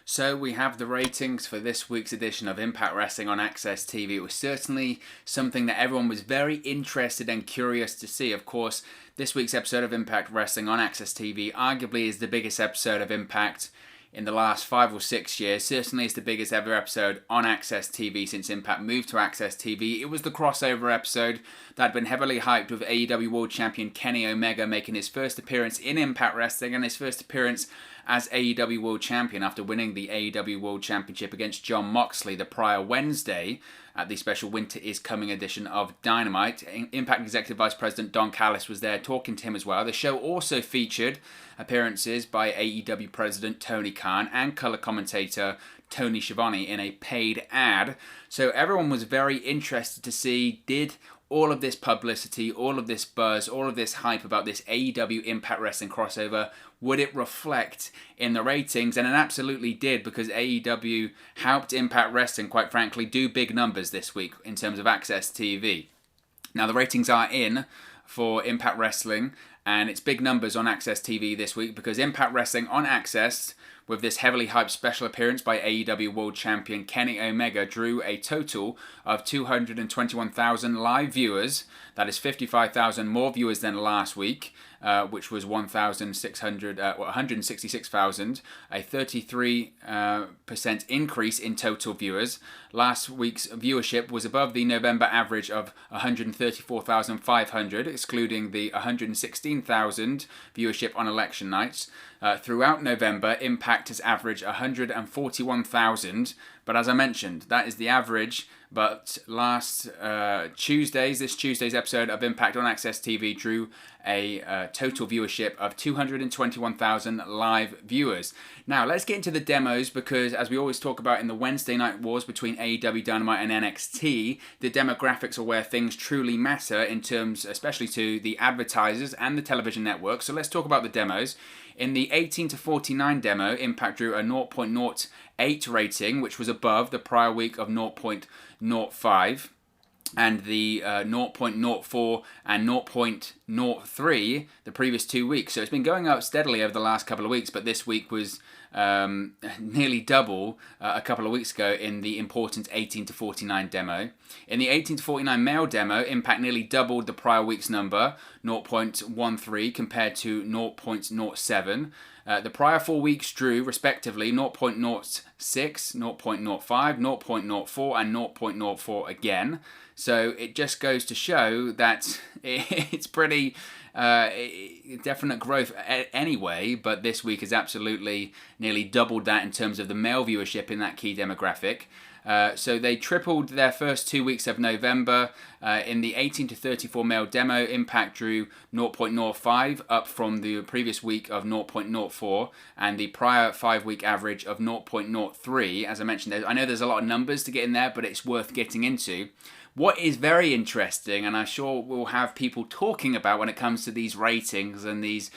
So we have the ratings for this week's edition of Impact Wrestling on AXS TV. It was certainly something that everyone was very interested and curious to see. Of course, this week's episode of Impact Wrestling on AXS TV arguably is the biggest episode of Impact in the last 5 or 6 years. Certainly it's the biggest ever episode on AXS TV since Impact moved to AXS TV. It was the crossover episode that had been heavily hyped with AEW World Champion Kenny Omega making his first appearance in Impact Wrestling and his first appearance as AEW World Champion after winning the AEW World Championship against Jon Moxley the prior Wednesday at the special Winter is Coming edition of Dynamite. Impact Executive Vice President Don Callis was there talking to him as well. The show also featured appearances by AEW President Tony Khan and color commentator Tony Schiavone in a paid ad. So everyone was very interested to see, did all of this publicity, all of this buzz, all of this hype about this AEW Impact Wrestling crossover, would it reflect in the ratings? And it absolutely did, because AEW helped Impact Wrestling, quite frankly, do big numbers this week in terms of AXS TV. Now, the ratings are in for Impact Wrestling, and it's big numbers on AXS TV this week, because Impact Wrestling on AXS, with this heavily hyped special appearance by AEW World Champion Kenny Omega, drew a total of 221,000 live viewers. That is 55,000 more viewers than last week, which was 166,000, a 33% increase in total viewers. Last week's viewership was above the November average of 134,500, excluding the 116,000 viewership on election nights. Throughout November, Impact has averaged 141,000, but as I mentioned, that is the average. But this Tuesday's episode of Impact on AXS TV drew a total viewership of 221,000 live viewers. Now, let's get into the demos, because as we always talk about in the Wednesday night wars between AEW Dynamite and NXT, the demographics are where things truly matter in terms, especially to the advertisers and the television networks. So let's talk about the demos. In the 18 to 49 demo, Impact drew a 0.08 rating, which was above the prior week of 0.05. And the 0.04 and 0.03 the previous 2 weeks. So it's been going up steadily over the last couple of weeks, but this week was nearly double a couple of weeks ago in the important 18 to 49 demo. In the 18 to 49 male demo, Impact nearly doubled the prior week's number, 0.13 compared to 0.07. The prior 4 weeks drew, respectively, 0.06, 0.05, 0.04, and 0.04 again. So it just goes to show that it's pretty definite growth anyway, but this week has absolutely nearly doubled that in terms of the male viewership in that key demographic. So they tripled their first 2 weeks of November. In the 18 to 34 male demo, Impact drew 0.05, up from the previous week of 0.04, and the prior 5-week average of 0.03. As I mentioned, I know there's a lot of numbers to get in there, but it's worth getting into. What is very interesting, and I'm sure we'll have people talking about when it comes to these ratings and these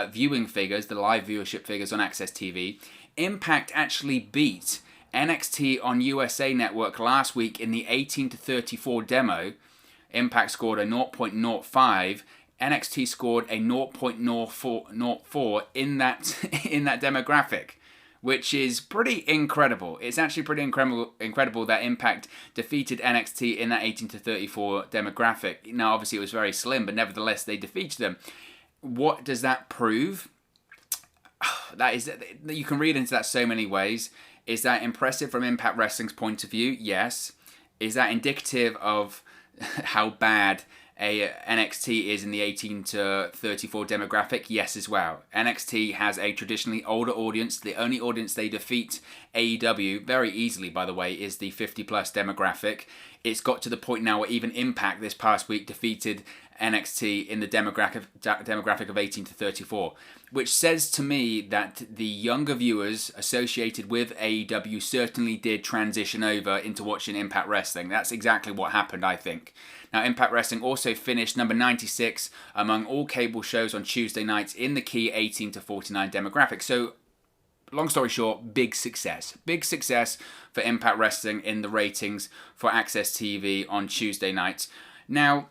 viewing figures, the live viewership figures on AXS TV, Impact actually beat NXT on USA Network last week in the 18 to 34 demo. Impact scored a 0.05. NXT scored a 0.04 in that demographic, which is pretty incredible. It's actually pretty incredible that Impact defeated NXT in that 18 to 34 demographic. Now, obviously, it was very slim, but nevertheless, they defeated them. What does that prove? You can read into that so many ways. Is that impressive from Impact Wrestling's point of view? Yes. Is that indicative of how bad NXT is in the 18 to 34 demographic? Yes, as well. NXT has a traditionally older audience. The only audience they defeat AEW very easily, by the way, is the 50 plus demographic. It's got to the point now where even Impact this past week defeated NXT in the demographic of 18 to 34, which says to me that the younger viewers associated with AEW certainly did transition over into watching Impact Wrestling. That's exactly what happened, I think. Now, Impact Wrestling also finished number 96 among all cable shows on Tuesday nights in the key 18 to 49 demographic. So, long story short, big success. Big success for Impact Wrestling in the ratings for AXS TV on Tuesday nights. Now,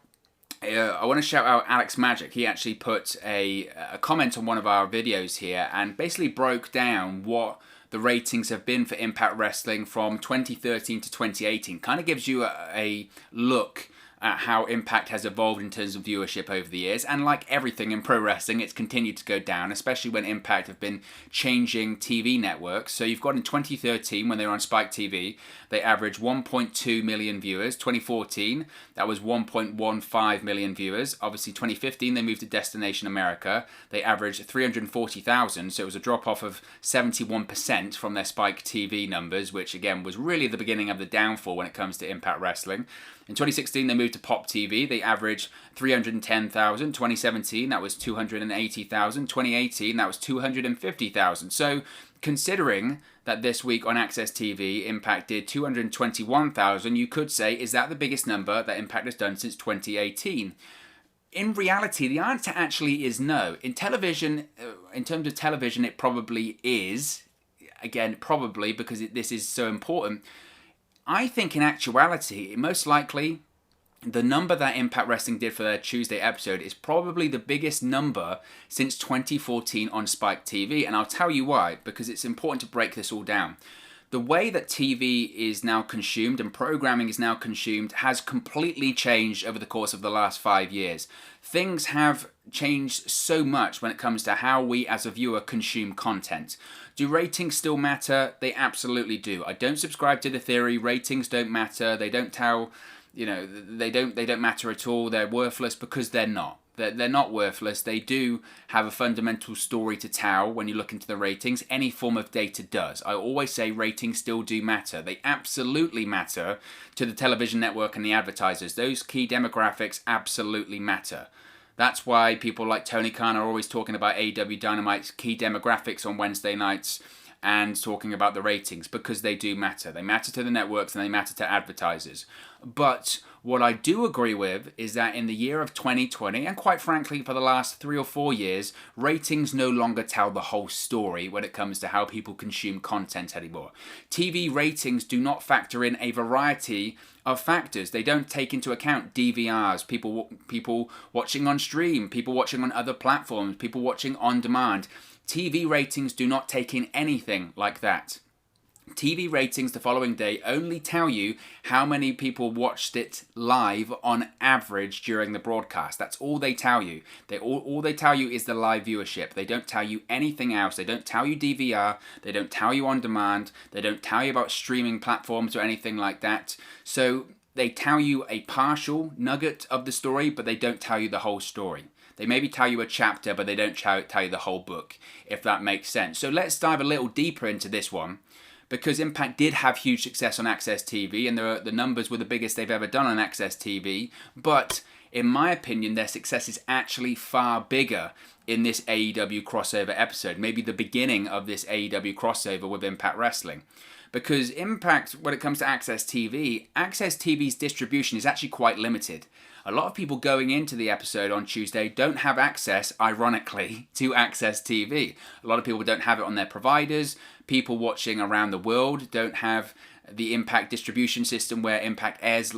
I want to shout out Alex Magic. He actually put a comment on one of our videos here and basically broke down what the ratings have been for Impact Wrestling from 2013 to 2018. Kind of gives you a look at how Impact has evolved in terms of viewership over the years. And like everything in pro wrestling, it's continued to go down, especially when Impact have been changing TV networks. So you've got in 2013, when they were on Spike TV, they averaged 1.2 million viewers. 2014, that was 1.15 million viewers. Obviously, 2015, they moved to Destination America. They averaged 340,000, so it was a drop-off of 71% from their Spike TV numbers, which, again, was really the beginning of the downfall when it comes to Impact Wrestling. In 2016, they moved to Pop TV. They averaged 310,000. 2017, that was 280,000. 2018, that was 250,000. So, considering that this week on AXS TV, Impact did 221,000, you could say, is that the biggest number that Impact has done since 2018? In reality, the answer actually is no. In television, in terms of television, it probably is. Again, probably, because this is so important. I think in actuality, most likely, the number that Impact Wrestling did for their Tuesday episode is probably the biggest number since 2014 on Spike TV. And I'll tell you why, because it's important to break this all down. The way that TV is now consumed and programming is now consumed has completely changed over the course of the last 5 years. Things have changed so much when it comes to how we as a viewer consume content. Do ratings still matter? They absolutely do. I don't subscribe to the theory, ratings don't matter, they don't matter at all, they're worthless, because they're not. They're not worthless. They do have a fundamental story to tell when you look into the ratings. Any form of data does. I always say ratings still do matter. They absolutely matter to the television network and the advertisers. Those key demographics absolutely matter. That's why people like Tony Khan are always talking about AEW Dynamite's key demographics on Wednesday nights and talking about the ratings, because they do matter. They matter to the networks and they matter to advertisers. But what I do agree with is that in the year of 2020, and quite frankly for the last 3 or 4 years, ratings no longer tell the whole story when it comes to how people consume content anymore. TV ratings do not factor in a variety of factors. They don't take into account DVRs, people watching on stream, people watching on other platforms, people watching on demand. TV ratings do not take in anything like that. TV ratings the following day only tell you how many people watched it live on average during the broadcast. That's all they tell you. All they tell you is the live viewership. They don't tell you anything else. They don't tell you DVR. They don't tell you on demand. They don't tell you about streaming platforms or anything like that. So they tell you a partial nugget of the story, but they don't tell you the whole story. They maybe tell you a chapter, but they don't tell you the whole book, if that makes sense. So let's dive a little deeper into this one, because Impact did have huge success on AXS TV, and the numbers were the biggest they've ever done on AXS TV. But in my opinion, their success is actually far bigger in this AEW crossover episode, maybe the beginning of this AEW crossover with Impact Wrestling. Because Impact, when it comes to AXS TV's distribution is actually quite limited. A lot of people going into the episode on Tuesday don't have access, ironically, to AXS TV. A lot of people don't have it on their providers. People watching around the world don't have the Impact distribution system where Impact airs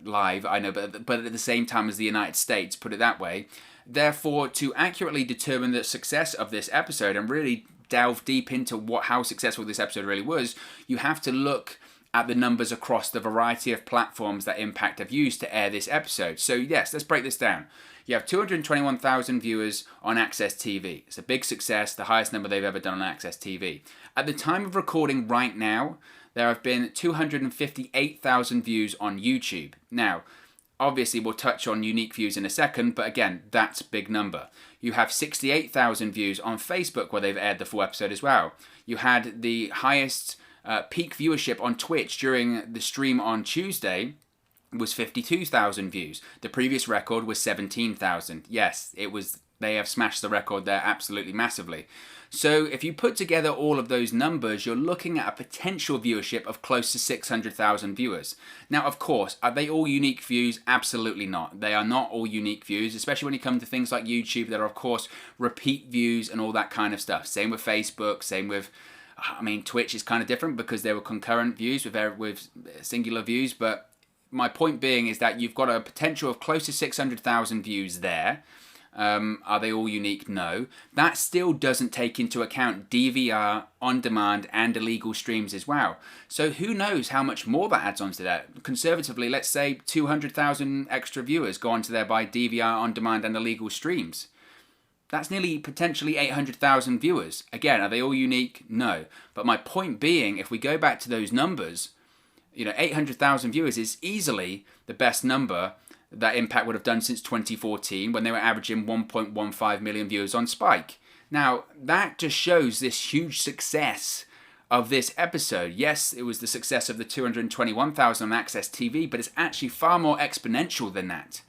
live, I know, but at the same time as the United States, put it that way. Therefore, to accurately determine the success of this episode and really delve deep into how successful this episode really was, you have to look at the numbers across the variety of platforms that Impact have used to air this episode. So yes, let's break this down. You have 221,000 viewers on AXS TV. It's a big success, the highest number they've ever done on AXS TV. At the time of recording right now, there have been 258,000 views on YouTube. Now, obviously we'll touch on unique views in a second, but again, that's a big number. You have 68,000 views on Facebook where they've aired the full episode as well. You had the highest peak viewership on Twitch during the stream on Tuesday was 52,000 views. The previous record was 17,000. Yes, they have smashed the record there absolutely massively. So if you put together all of those numbers, you're looking at a potential viewership of close to 600,000 viewers. Now, of course, are they all unique views? Absolutely not. They are not all unique views, especially when you come to things like YouTube that are, of course, repeat views and all that kind of stuff. Same with Facebook, same with, Twitch is kind of different because there were concurrent views with singular views, but my point being is that you've got a potential of close to 600,000 views there. Are they all unique? No. That still doesn't take into account DVR, on-demand, and illegal streams as well. So who knows how much more that adds onto that. Conservatively, let's say 200,000 extra viewers go onto there by DVR, on-demand, and illegal streams. That's nearly potentially 800,000 viewers. Again, are they all unique? No. But my point being, if we go back to those numbers, 800,000 viewers is easily the best number that Impact would have done since 2014 when they were averaging 1.15 million viewers on Spike. Now, that just shows this huge success of this episode. Yes, it was the success of the 221,000 on AXS TV, but it's actually far more exponential than that.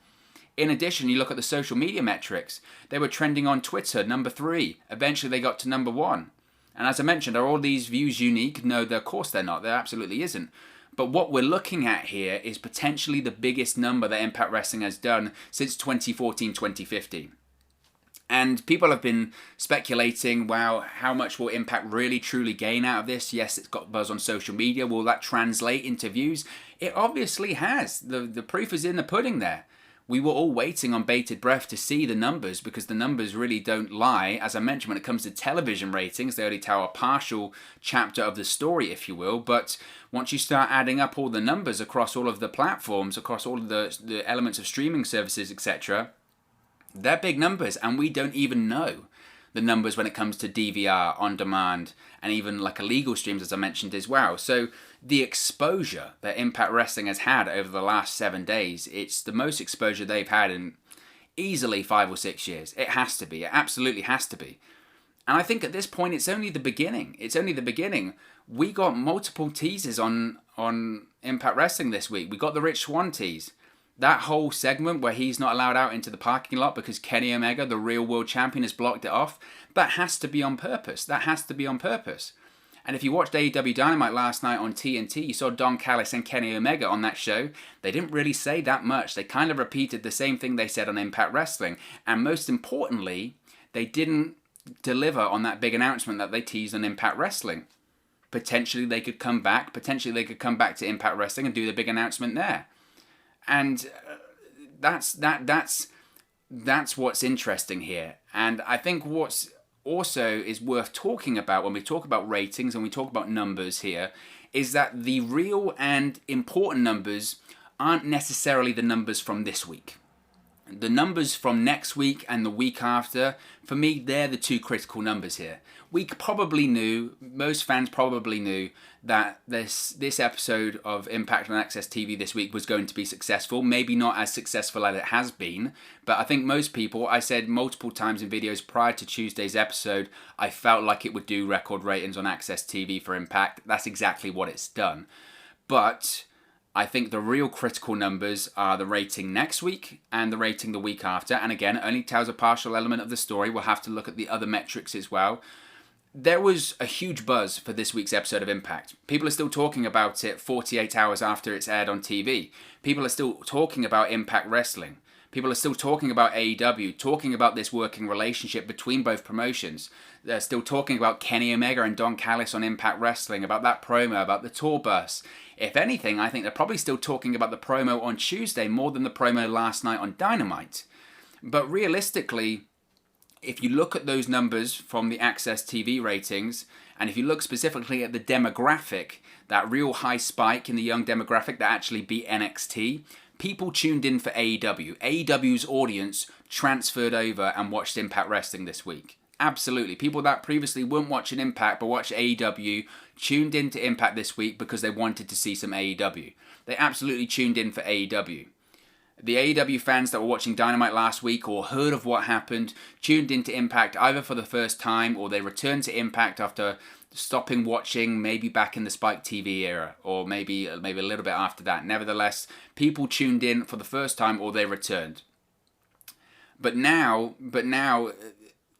In addition, you look at the social media metrics. They were trending on Twitter, number 3. Eventually, they got to number 1. And as I mentioned, are all these views unique? No, of course they're not. There absolutely isn't. But what we're looking at here is potentially the biggest number that Impact Wrestling has done since 2014-2015. And people have been speculating, wow, how much will Impact really truly gain out of this? Yes, it's got buzz on social media. Will that translate into views? It obviously has. The proof is in the pudding there. We were all waiting on bated breath to see the numbers because the numbers really don't lie. As I mentioned, when it comes to television ratings, they only tell a partial chapter of the story, if you will. But once you start adding up all the numbers across all of the platforms, across all of the elements of streaming services, etc., they're big numbers, and we don't even know the numbers when it comes to DVR, on demand, and even like illegal streams, as I mentioned as well. So the exposure that Impact Wrestling has had over the last 7 days, it's the most exposure they've had in easily 5 or 6 years. It has to be. It absolutely has to be. And I think at this point, it's only the beginning. It's only the beginning. We got multiple teasers on Impact Wrestling this week. We got the Rich Swann tease. That whole segment where he's not allowed out into the parking lot because Kenny Omega, the real world champion, has blocked it off. That has to be on purpose. That has to be on purpose. And if you watched AEW Dynamite last night on TNT, you saw Don Callis and Kenny Omega on that show. They didn't really say that much. They kind of repeated the same thing they said on Impact Wrestling. And most importantly, they didn't deliver on that big announcement that they teased on Impact Wrestling. Potentially they could come back. Potentially they could come back to Impact Wrestling and do the big announcement there. And that's what's interesting here. And I think what's also is worth talking about when we talk about ratings and we talk about numbers here is that the real and important numbers aren't necessarily the numbers from this week. The numbers from next week and the week after, for me, they're the two critical numbers here. We probably knew, most fans probably knew, that this episode of Impact on AXS TV this week was going to be successful. Maybe not as successful as it has been, but I think most people, I said multiple times in videos prior to Tuesday's episode, I felt like it would do record ratings on AXS TV for Impact. That's exactly what it's done. But I think the real critical numbers are the rating next week and the rating the week after. And again, it only tells a partial element of the story. We'll have to look at the other metrics as well. There was a huge buzz for this week's episode of Impact. People are still talking about it 48 hours after it's aired on TV. People are still talking about Impact Wrestling. People are still talking about AEW, talking about this working relationship between both promotions. They're still talking about Kenny Omega and Don Callis on Impact Wrestling, about that promo, about the tour bus. If anything, I think they're probably still talking about the promo on Tuesday more than the promo last night on Dynamite. But realistically, if you look at those numbers from the AXS TV ratings, and if you look specifically at the demographic, that real high spike in the young demographic that actually beat NXT, people tuned in for AEW. AEW's audience transferred over and watched Impact Wrestling this week. Absolutely. People that previously weren't watching Impact but watched AEW tuned in to Impact this week because they wanted to see some AEW. They absolutely tuned in for AEW. The AEW fans that were watching Dynamite last week or heard of what happened tuned into Impact either for the first time or they returned to Impact after stopping watching maybe back in the Spike TV era or maybe a little bit after that. Nevertheless, people tuned in for the first time or they returned. But now,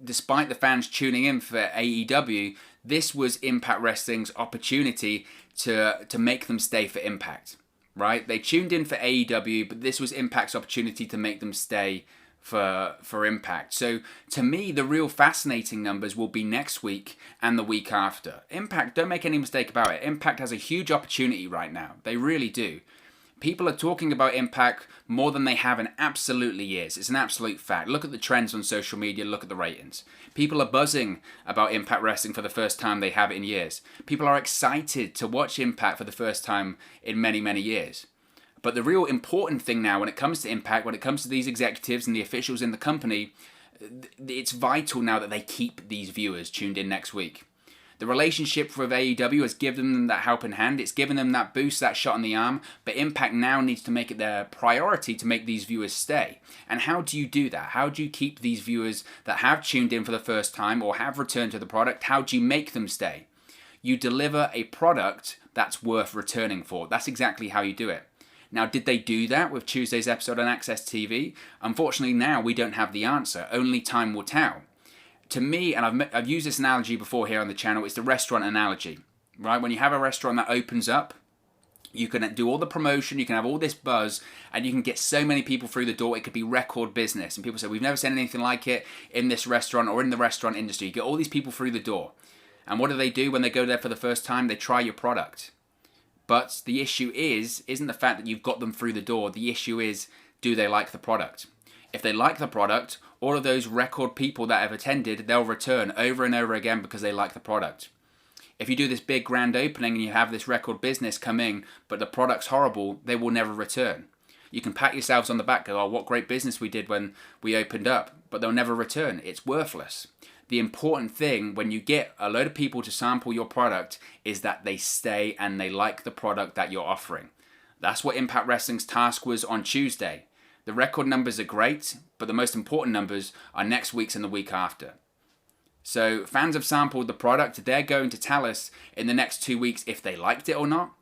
despite the fans tuning in for AEW, this was Impact Wrestling's opportunity to make them stay for Impact. Right? They tuned in for AEW, but this was Impact's opportunity to make them stay for Impact. So to me, the real fascinating numbers will be next week and the week after. Impact, don't make any mistake about it, Impact has a huge opportunity right now. They really do. People are talking about Impact more than they have in absolutely years. It's an absolute fact. Look at the trends on social media, look at the ratings. People are buzzing about Impact Wrestling for the first time they have in years. People are excited to watch Impact for the first time in many, many years. But the real important thing now when it comes to Impact, when it comes to these executives and the officials in the company, it's vital now that they keep these viewers tuned in next week. The relationship with AEW has given them that helping hand. It's given them that boost, that shot in the arm. But Impact now needs to make it their priority to make these viewers stay. And how do you do that? How do you keep these viewers that have tuned in for the first time or have returned to the product? How do you make them stay? You deliver a product that's worth returning for. That's exactly how you do it. Now, did they do that with Tuesday's episode on AXS TV? Unfortunately, now we don't have the answer. Only time will tell. To me, and I've used this analogy before here on the channel, it's the restaurant analogy, right? When you have a restaurant that opens up, you can do all the promotion, you can have all this buzz, and you can get so many people through the door, it could be record business. And people say, we've never seen anything like it in this restaurant or in the restaurant industry. You get all these people through the door. And what do when they go there for the first time? They try your product. But the issue isn't the fact that you've got them through the door. The issue is, do they like the product? If they like the product, all of those record people that have attended, they'll return over and over again because they like the product. If you do this big grand opening and you have this record business come in, but the product's horrible, they will never return. You can pat yourselves on the back, go, oh, what great business we did when we opened up, but they'll never return. It's worthless. The important thing when you get a load of people to sample your product is that they stay and they like the product that you're offering. That's what Impact Wrestling's task was on Tuesday. The record numbers are great, but the most important numbers are next week's and the week after. So fans have sampled the product. They're going to tell us in the next 2 weeks if they liked it or not.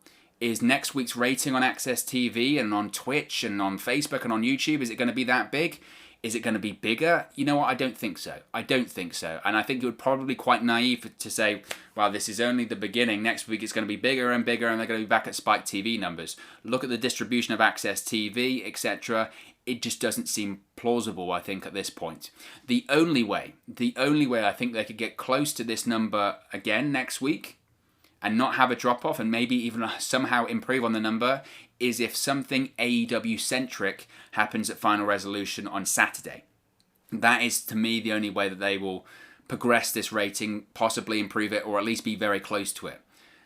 Is next week's rating on AXS TV and on Twitch and on Facebook and on YouTube, is it going to be that big? Is it going to be bigger? You know what? I don't think so. I don't think so. And I think it would probably be quite naive to say, well, this is only the beginning. Next week it's going to be bigger and bigger and they're going to be back at Spike TV numbers. Look at the distribution of AXS TV, etc. It just doesn't seem plausible, I think, at this point. The only way I think they could get close to this number again next week and not have a drop-off and maybe even somehow improve on the number is if something AEW-centric happens at Final Resolution on Saturday. That is, to me, the only way that they will progress this rating, possibly improve it, or at least be very close to it.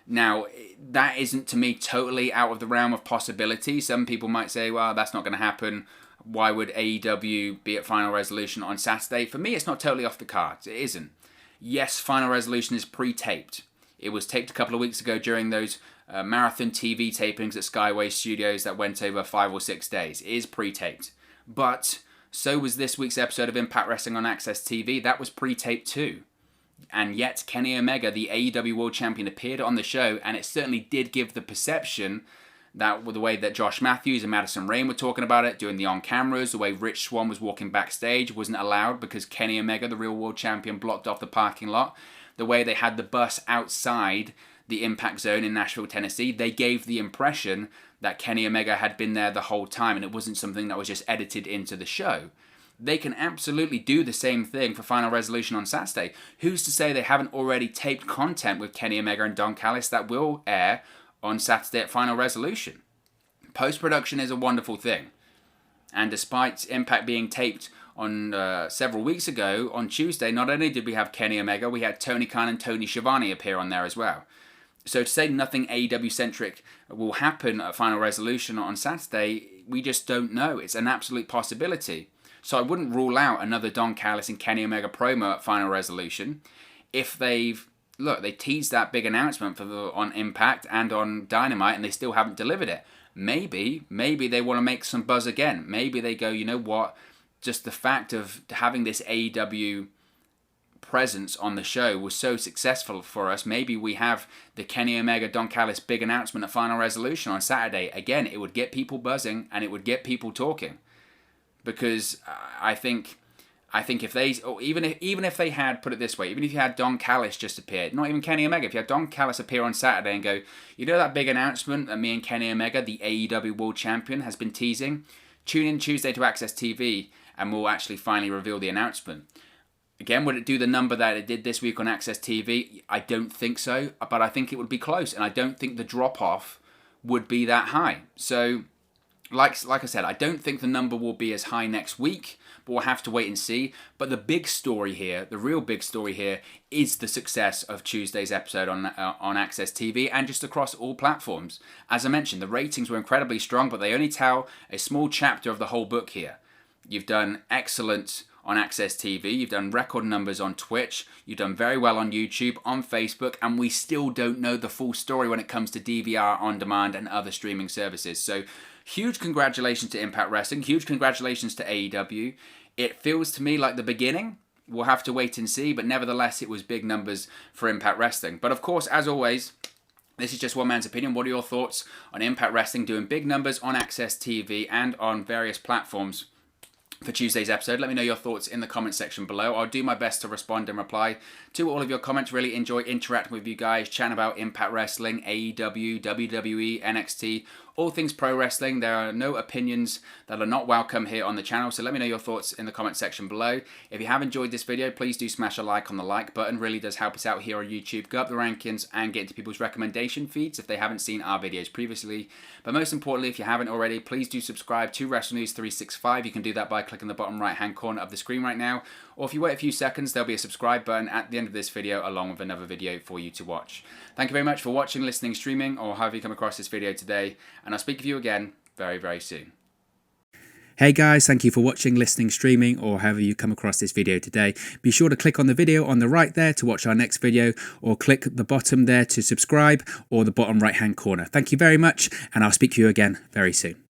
Now, that isn't, to me, totally out of the realm of possibility. Some people might say, well, that's not going to happen. Why would AEW be at Final Resolution on Saturday? For me, it's not totally off the cards. It isn't. Yes, Final Resolution is pre-taped. It was taped a couple of weeks ago during those marathon TV tapings at Skyway Studios that went over 5 or 6 days. It is pre-taped. But so was this week's episode of Impact Wrestling on AXS TV. That was pre-taped too. And yet Kenny Omega, the AEW World Champion, appeared on the show, and it certainly did give the perception that with the way that Josh Matthews and Madison Rayne were talking about it, doing the on-cameras, the way Rich Swann was walking backstage wasn't allowed because Kenny Omega, the real world champion, blocked off the parking lot. The way they had the bus outside the Impact Zone in Nashville, Tennessee, they gave the impression that Kenny Omega had been there the whole time and it wasn't something that was just edited into the show. They can absolutely do the same thing for Final Resolution on Saturday. Who's to say they haven't already taped content with Kenny Omega and Don Callis that will air on Saturday at Final Resolution? Post-production is a wonderful thing. And despite Impact being taped on several weeks ago, on Tuesday, not only did we have Kenny Omega, we had Tony Khan and Tony Schiavone appear on there as well. So to say nothing AEW-centric will happen at Final Resolution on Saturday, we just don't know. It's an absolute possibility. So I wouldn't rule out another Don Callis and Kenny Omega promo at Final Resolution if they teased that big announcement on Impact and on Dynamite and they still haven't delivered it. Maybe they want to make some buzz again. Maybe they go, you know what, just the fact of having this AEW presence on the show was so successful for us. Maybe we have the Kenny Omega Don Callis big announcement at Final Resolution on Saturday. Again, it would get people buzzing and it would get people talking. Because I think if they, or even if they had, put it this way, even if you had Don Callis just appear, not even Kenny Omega, if you had Don Callis appear on Saturday and go, you know that big announcement that me and Kenny Omega, the AEW World Champion, has been teasing? Tune in Tuesday to AXS TV and we'll actually finally reveal the announcement. Again, would it do the number that it did this week on AXS TV? I don't think so, but I think it would be close, and I don't think the drop-off would be that high. So like I said, I don't think the number will be as high next week, but we'll have to wait and see. But the big story here, the real big story here, is the success of Tuesday's episode on AXS TV and just across all platforms. As I mentioned, the ratings were incredibly strong, but they only tell a small chapter of the whole book here. You've done excellent on AXS TV, you've done record numbers on Twitch, you've done very well on YouTube, on Facebook, and we still don't know the full story when it comes to DVR on demand and other streaming services. So huge congratulations to Impact Wrestling, huge congratulations to AEW. It feels to me like the beginning. We'll have to wait and see, but nevertheless it was big numbers for Impact Wrestling. But of course, as always, this is just one man's opinion. What are your thoughts on Impact Wrestling doing big numbers on AXS TV and on various platforms for Tuesday's episode? Let me know your thoughts in the comment section below. I'll do my best to respond and reply to all of your comments. Really enjoy interacting with you guys, chatting about Impact Wrestling, AEW, WWE, NXT, all things pro wrestling. There are no opinions that are not welcome here on the channel, so let me know your thoughts in the comment section below. If you have enjoyed this video, please do smash a like on the like button. Really does help us out here on YouTube. Go up the rankings and get into people's recommendation feeds if they haven't seen our videos previously. But most importantly, if you haven't already, please do subscribe to Wrestle News 365. You can do that by clicking the bottom right hand corner of the screen right now, or if you wait a few seconds, there'll be a subscribe button at the end of this video along with another video for you to watch. Thank you very much for watching, listening, streaming, or however you come across this video today, and I'll speak with you again very, very soon. Hey guys, thank you for watching, listening, streaming, or however you come across this video today. Be sure to click on the video on the right there to watch our next video, or click the bottom there to subscribe, or the bottom right hand corner. Thank you very much, and I'll speak to you again very soon.